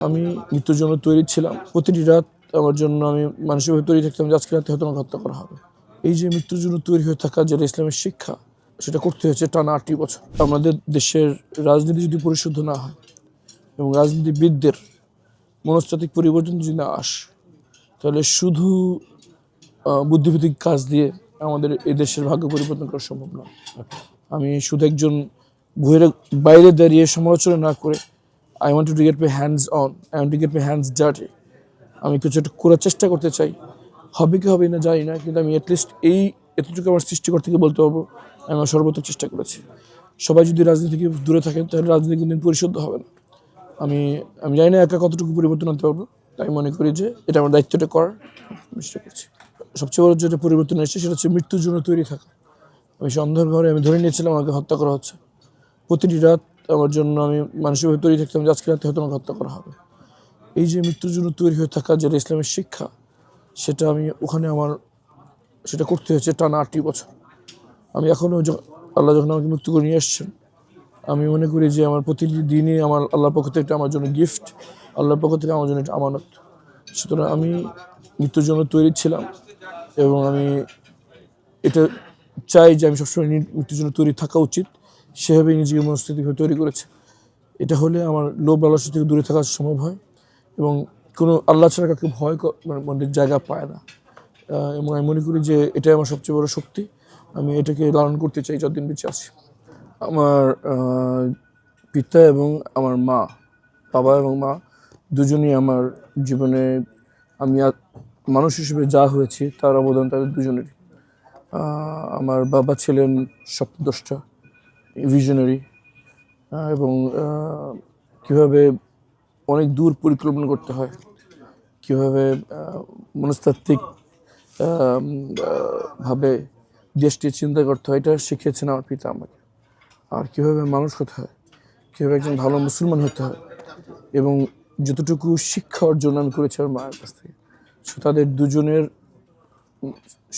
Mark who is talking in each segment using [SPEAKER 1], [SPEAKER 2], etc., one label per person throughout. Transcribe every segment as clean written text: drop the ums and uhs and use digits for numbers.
[SPEAKER 1] আমি মৃত্যুর জন্য তৈরি ছিলাম। প্রতিটি রাত আমার জন্য আমি মানসিকভাবে তৈরি থাকতাম যে আজকে রাতে হয়তো আমাকে হত্যা করা হবে। এই যে মৃত্যুর জন্য তৈরি হয়ে থাকা যেটা ইসলামের শিক্ষা, সেটা করতে হয়েছে টানা ৮টি বছর। আমাদের দেশের রাজনীতি যদি পরিশুদ্ধ না হয় এবং রাজনীতিবিদদের মনস্তাত্ত্বিক পরিবর্তন যদি না আসে, তাহলে শুধু বুদ্ধিভিত্তিক কাজ দিয়ে আমাদের এই দেশের ভাগ্য পরিবর্তন করা সম্ভব নয়। আমি শুধু একজন ভুঁইয়ের বাইরে দাঁড়িয়ে সমালোচনা না করে I want to get my hands on, I want to get my hands dirty. আমি কিছু একটা করার চেষ্টা করতে চাই। হবে কি হবে না জানি না, কিন্তু আমি অ্যাটলিস্ট এতটুকু আমার সৃষ্টিকর্তাকে বলতে পারবো আমি আমার সর্বোত্তম চেষ্টা করেছি। সবাই যদি রাজনীতি থেকে দূরে থাকেন তাহলে রাজনীতি কোনদিন পরিশুদ্ধ হবে না। আমি জানি না একা কতটুকু পরিবর্তন আনতে পারবো। তাই মনে করি যে এটা আমার দায়িত্বটা করার চেষ্টা করছি। সবচেয়ে বড় যেটা পরিবর্তন এসেছে সেটা হচ্ছে মৃত্যুর জন্য তৈরি থাকা। আমি সন্ধ্যার ঘরে আমি ধরে নিয়েছিলাম আমাকে হত্যা করা হচ্ছে। প্রতিটি রাত আমার জন্য আমি মানসিকভাবে তৈরি থাকতাম যে আজকে রাতে হয়তো আমাকে হত্যা করা হবে। এই যে মৃত্যুর জন্য তৈরি হয়ে থাকা যেটা ইসলামের শিক্ষা, সেটা সেটা করতে হয়েছে টানা ৮টি বছর। আমি এখনও আল্লাহ যখন আমাকে মৃত্যু করে নিয়ে এসছেন, আমি মনে করি যে আমার প্রতিটি দিনই আমার আল্লাহর পক্ষ থেকে আমার জন্য গিফট, আল্লাহর পক্ষ থেকে আমার জন্য একটা আমানত। সুতরাং আমি মৃত্যুর জন্য তৈরি ছিলাম এবং আমি এটা চাই যে আমি সবসময় মৃত্যুর জন্য তৈরি থাকা উচিত। সেভাবেই নিজেকে মনস্তাত্ত্বিকভাবে তৈরি করেছে। এটা হলে আমার লোভ লালসা থেকে দূরে থাকা সম্ভব হয় এবং কোনো আল্লাহ ছাড়া কাউকে ভয় মনের জায়গা পায় না। এবং আমি মনে করি যে এটাই আমার সবচেয়ে বড় শক্তি। আমি এটাকে লালন করতে চাই যতদিন বেঁচে আছি। আমার পিতা এবং আমার মা, বাবা এবং মা দুজনই আমার জীবনে আমি মানুষ হিসেবে যা হয়েছি তার অবদান তাদের দুজনেরই। আমার বাবা ছিলেন স্বপ্নদ্রষ্টা, ভিশনারি, এবং কীভাবে অনেক দূর পরিকল্পনা করতে হয়, কীভাবে মনস্তাত্ত্বিক ভাবে দেশটি চিন্তা করতে হয়, এটা শিখিয়েছেন আমার পিতা আমাকে। আর কীভাবে মানুষ হতে হয়, কীভাবে একজন ভালো মুসলমান হতে হয়, এবং যতটুকু শিক্ষা অর্জন আমি করেছি আমার মায়ের কাছ থেকে, তাদের দুজনের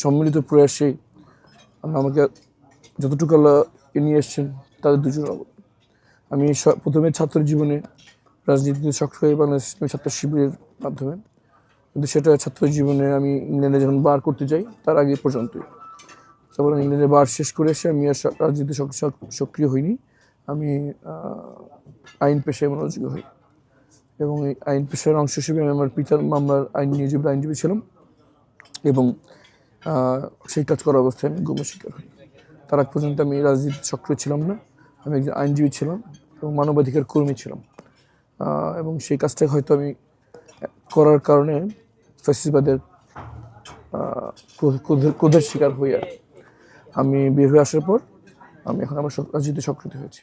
[SPEAKER 1] সম্মিলিত প্রয়াসেই আমাকে যতটুকু আল্লাহ নিয়ে এসছেন তাদের দুজনের অবদান। আমি প্রথমে ছাত্র জীবনে রাজনীতিতে সক্রিয় হই বাংলাদেশ ছাত্র শিবিরের মাধ্যমে, কিন্তু সেটা ছাত্র জীবনে আমি ইংল্যান্ডে যখন বার করতে যাই তার আগে পর্যন্তই। তারপর ইংল্যান্ডে বার শেষ করে এসে আমি আর রাজনীতিতে সক্রিয় হইনি। আমি আইন পেশায় মনোযোগী হই এবং এই আইন পেশার অংশ হিসেবে আমি আমার পিতার মামলার আইনজীবী ছিলাম এবং সেই কাজ করার অবস্থায় আমি গুমের শিকার হই। তার আগ পর্যন্ত আমি রাজনীতিতে সক্রিয় ছিলাম না। আমি একজন আইনজীবী ছিলাম এবং মানবাধিকার কর্মী ছিলাম, এবং সেই কাজটা হয়তো আমি করার কারণে ফ্যাসিবাদের ক্রোধের শিকার হয়ে আমি বের হয়ে আসার পর আমি এখন আমার রাজনীতিতে সক্রিয় হয়েছি।